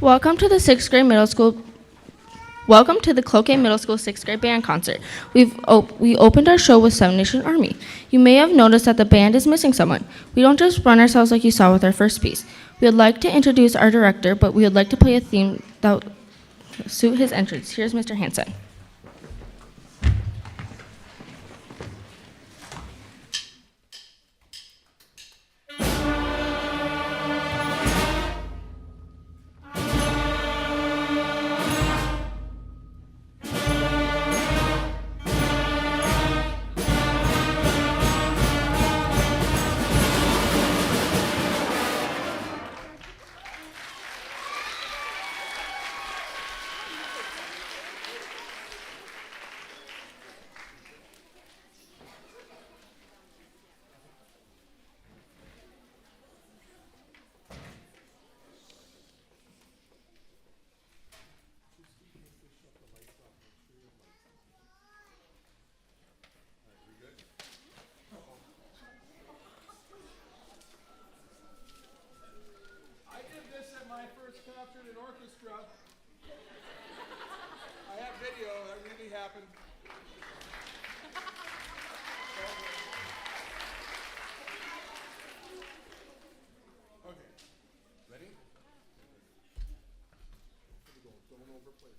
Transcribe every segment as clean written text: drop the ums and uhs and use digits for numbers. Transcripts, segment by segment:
Welcome to the sixth grade middle school. Welcome to the Cloquet Middle School sixth grade band concert. We opened our show with Seven Nation Army. You may have noticed that the band is missing someone. We don't just run ourselves like you saw with our first piece. We would like to introduce our director, but we would like to play a theme that would suit his entrance. Here's Mr. Hansen. Concert and orchestra. I have video, that really happened. Okay, ready? Here we go, don't overplay.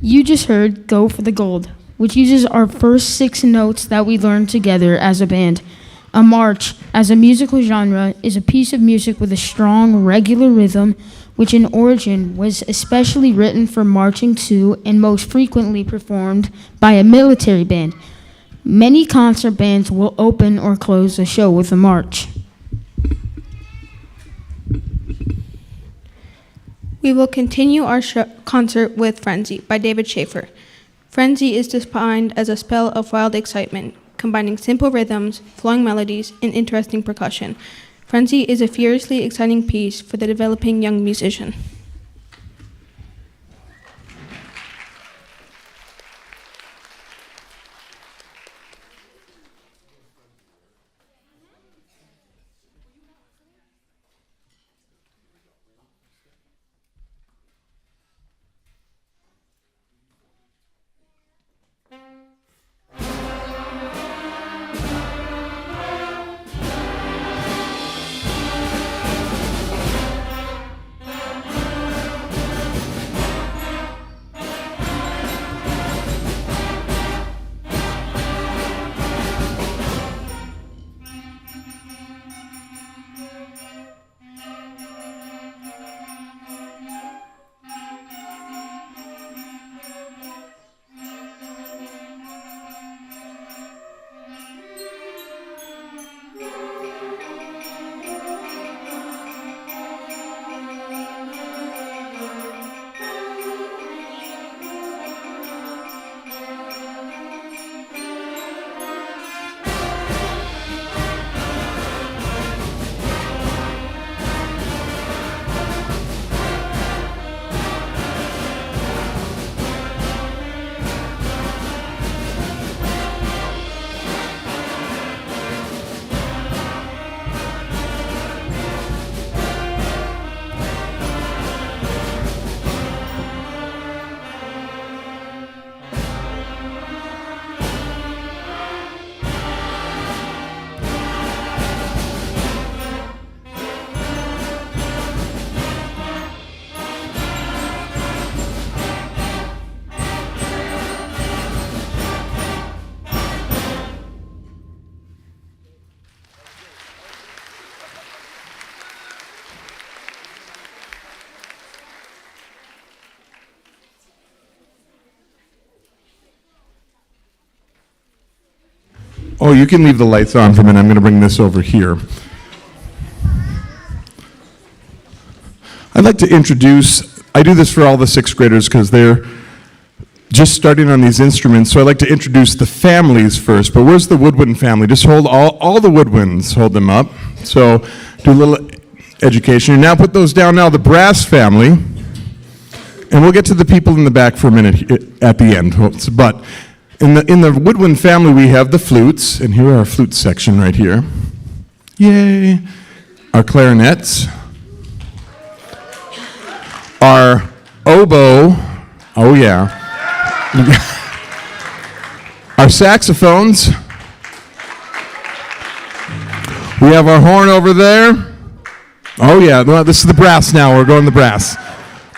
You just heard Go for the Gold, which uses our first 6 notes that we learned together as a band. A march, as a musical genre, is a piece of music with a strong, regular rhythm, which in origin was especially written for marching to and most frequently performed by a military band. Many concert bands will open or close a show with a march. We will continue our concert with Frenzy by David Schaefer. Frenzy is defined as a spell of wild excitement, combining simple rhythms, flowing melodies, and interesting percussion. Frenzy is a furiously exciting piece for the developing young musician. Oh, you can leave the lights on for a minute. I'm going to bring this over here. I'd like to introduce, I do this for all the sixth graders because they're just starting on these instruments, so I'd like to introduce the families first. But where's the woodwind family? Just hold all the woodwinds, hold them up. So do a little education. Now put those down now, the brass family. And we'll get to the people in the back for a minute at the end. But in the woodwind family, we have the flutes, and here are our flute section right here. Yay! Our clarinets, our oboe, oh yeah, our saxophones. We have our horn over there. Oh yeah, well, this is the brass now. We're going the brass.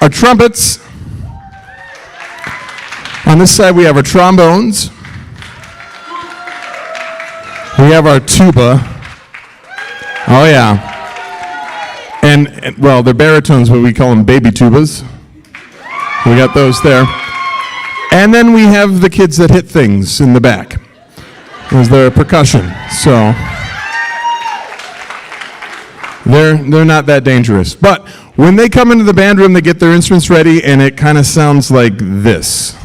Our trumpets. On this side, we have our trombones. We have our tuba. Oh, yeah. And well, they're baritones, but we call them baby tubas. We got those there. And then we have the kids that hit things in the back. There's their percussion. So they're not that dangerous. But when they come into the band room, they get their instruments ready, and it kind of sounds like this.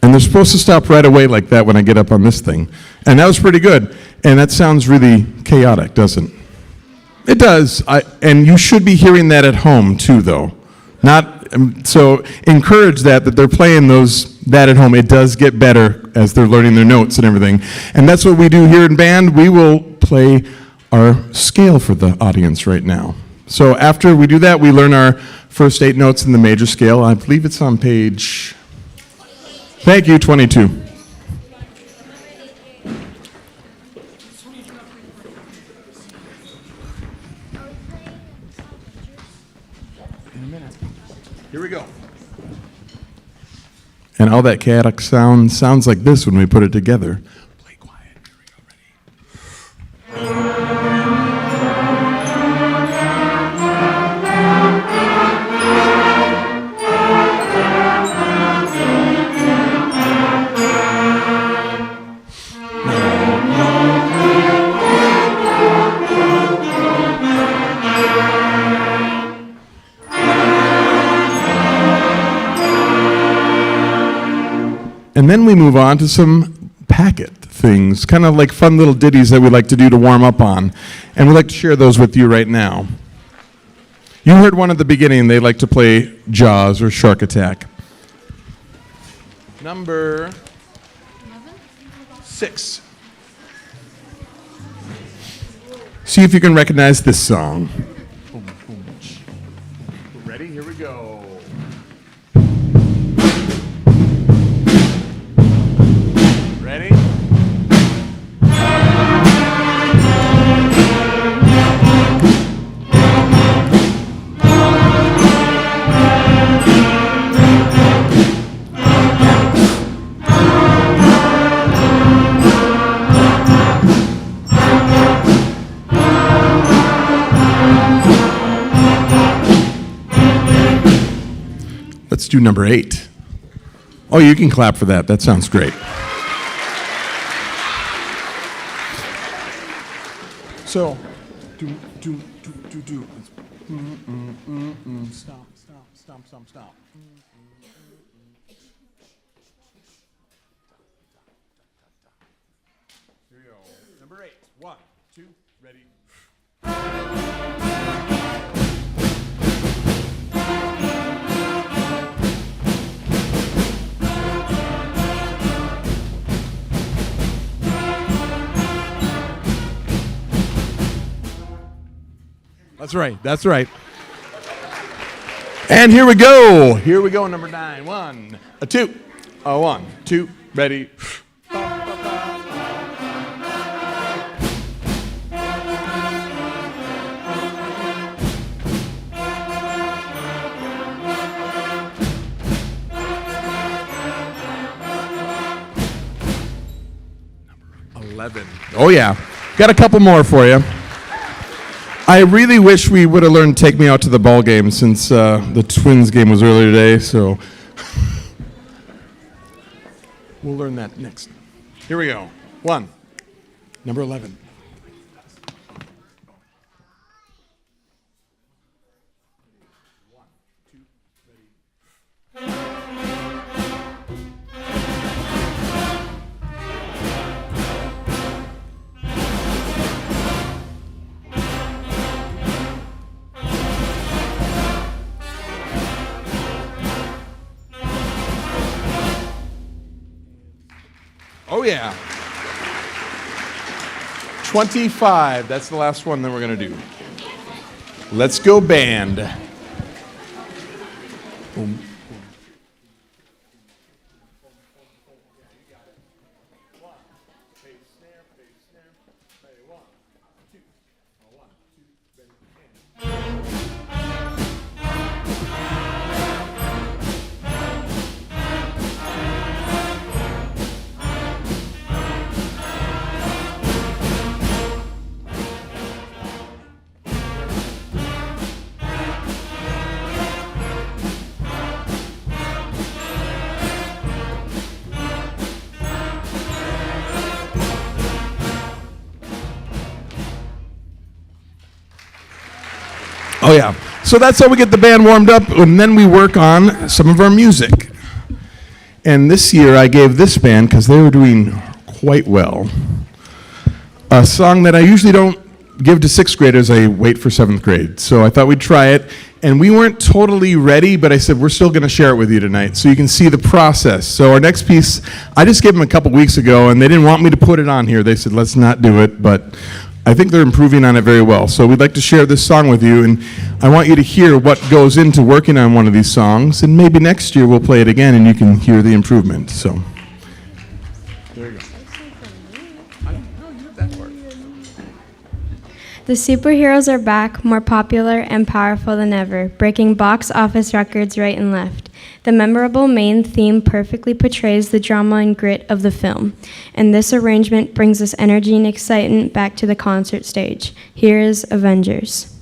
And they're supposed to stop right away like that when I get up on this thing. And that was pretty good. And that sounds really chaotic, doesn't it? It does. And you should be hearing that at home too, though. So encourage that they're playing that at home. It does get better as they're learning their notes and everything. And that's what we do here in band. We will play our scale for the audience right now. So after we do that, we learn our first 8 notes in the major scale. I believe it's on page, thank you, 22. Here we go. And all that chaotic sound sounds like this when we put it together. Play quiet. Here we go. Ready? And then we move on to some packet things, kind of like fun little ditties that we like to do to warm up on. And we'd like to share those with you right now. You heard one at the beginning. They like to play Jaws or Shark Attack. Number 6. See if you can recognize this song. Ready? Here we go. Ready? Let's do number 8. Oh, you can clap for that. That sounds great. So, do. Stop. Here we go. Number 8. 1, 2, ready. That's right. And here we go, number 9. 1, 2, 1, 2, ready. Number 11. Oh yeah. Got a couple more for you. I really wish we would have learned Take Me Out to the Ball Game since the Twins game was earlier today, so we'll learn that next. Here we go. 1, number 11. Oh, yeah. 25. That's the last one that we're going to do. Let's go, band. Boom. Oh, yeah. So that's how we get the band warmed up, and then we work on some of our music. And this year I gave this band, because they were doing quite well, a song that I usually don't give to 6th graders. I wait for 7th grade. So I thought we'd try it. And we weren't totally ready, but I said, we're still going to share it with you tonight so you can see the process. So our next piece, I just gave them a couple weeks ago, and they didn't want me to put it on here. They said, let's not do it, but I think they're improving on it very well. So we'd like to share this song with you, and I want you to hear what goes into working on one of these songs, and maybe next year we'll play it again and you can hear the improvement. So there you go. The superheroes are back, more popular and powerful than ever, breaking box office records right and left. The memorable main theme perfectly portrays the drama and grit of the film, and this arrangement brings us energy and excitement back to the concert stage. Here is Avengers.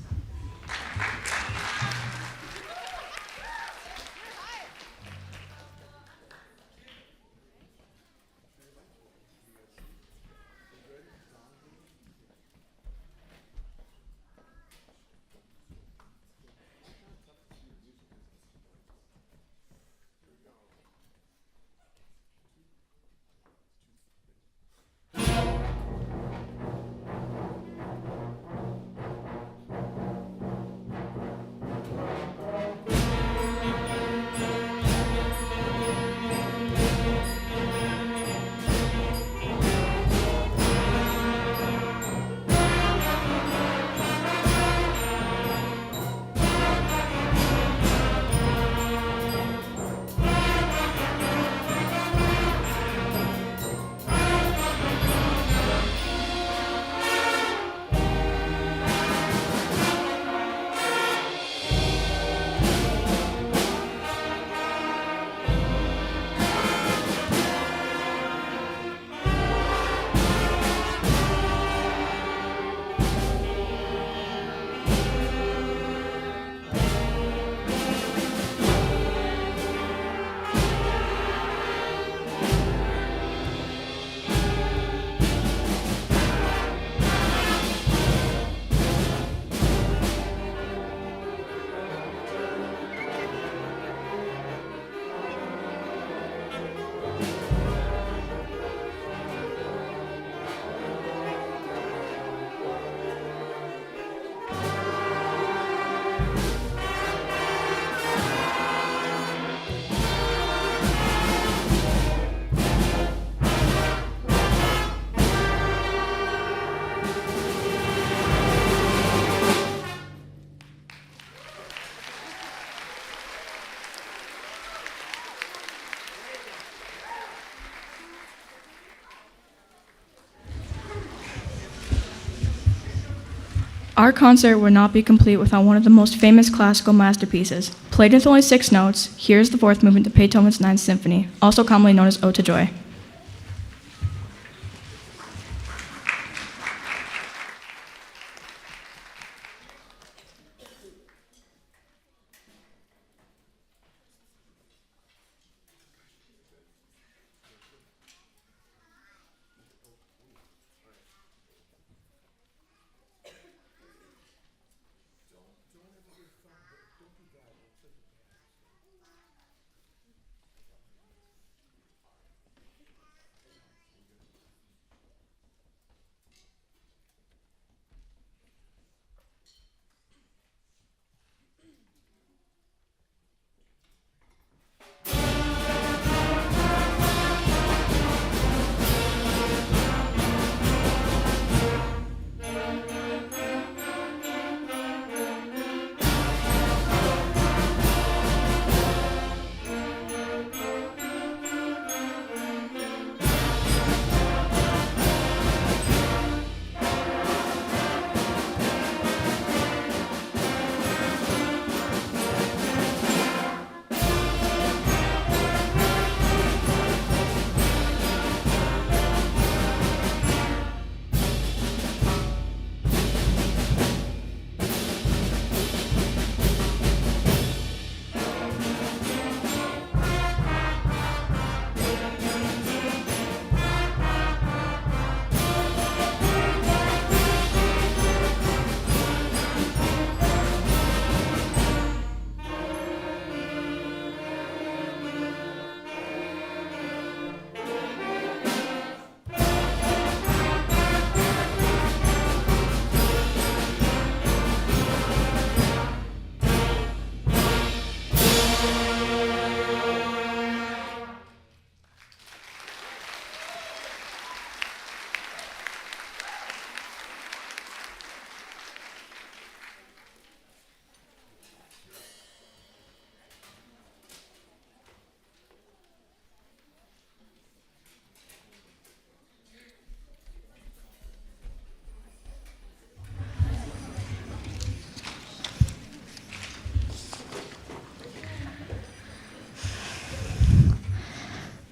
Our concert would not be complete without one of the most famous classical masterpieces. Played with only 6 notes, here's the 4th movement to Beethoven's 9th Symphony, also commonly known as Ode to Joy.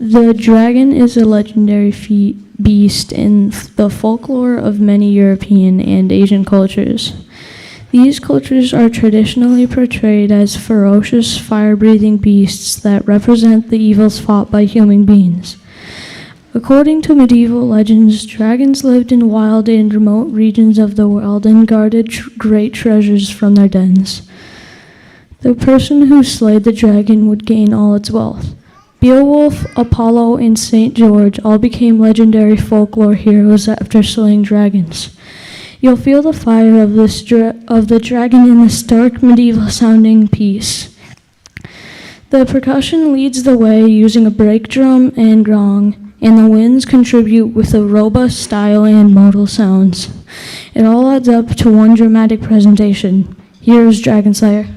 The dragon is a legendary beast in the folklore of many European and Asian cultures. These cultures are traditionally portrayed as ferocious, fire-breathing beasts that represent the evils fought by human beings. According to medieval legends, dragons lived in wild and remote regions of the world and guarded great treasures from their dens. The person who slayed the dragon would gain all its wealth. Beowulf, Apollo, and St. George all became legendary folklore heroes after slaying dragons. You'll feel the fire of the dragon in this dark medieval-sounding piece. The percussion leads the way using a break drum and gong, and the winds contribute with a robust style and modal sounds. It all adds up to one dramatic presentation. Here's Dragon Slayer.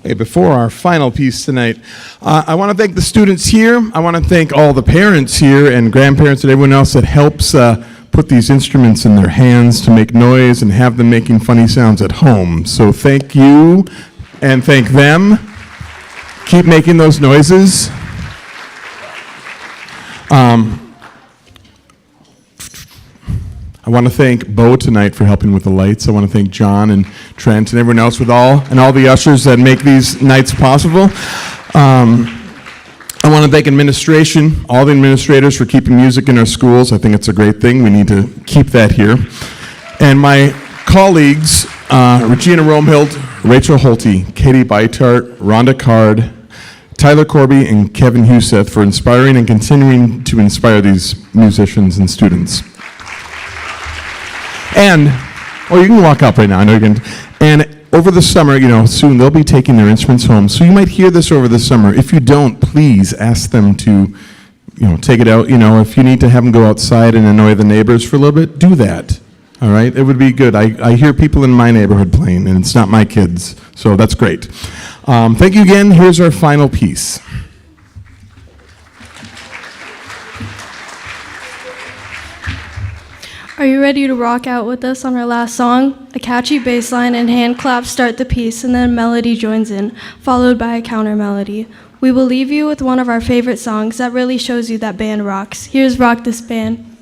Okay, before our final piece tonight, I want to thank the students here. I want to thank all the parents here and grandparents and everyone else that helps put these instruments in their hands to make noise and have them making funny sounds at home. So thank you and thank them. Keep making those noises. I want to thank Bo tonight for helping with the lights. I want to thank John and Trent and everyone else with all the ushers that make these nights possible. I want to thank administration, all the administrators for keeping music in our schools. I think it's a great thing. We need to keep that here. And my colleagues, Regina Romehild, Rachel Holte, Katie Beitart, Rhonda Card, Tyler Corby, and Kevin Huseth for inspiring and continuing to inspire these musicians and students. And, you can walk up right now, I know you can. And over the summer, soon they'll be taking their instruments home. So you might hear this over the summer. If you don't, please ask them to, take it out. If you need to have them go outside and annoy the neighbors for a little bit, do that. All right, it would be good. I hear people in my neighborhood playing, and it's not my kids, so that's great. Thank you again. Here's our final piece. Are you ready to rock out with us on our last song? A catchy bass line and hand claps start the piece, and then a melody joins in, followed by a counter melody. We will leave you with one of our favorite songs that really shows you that band rocks. Here's Rock This Band.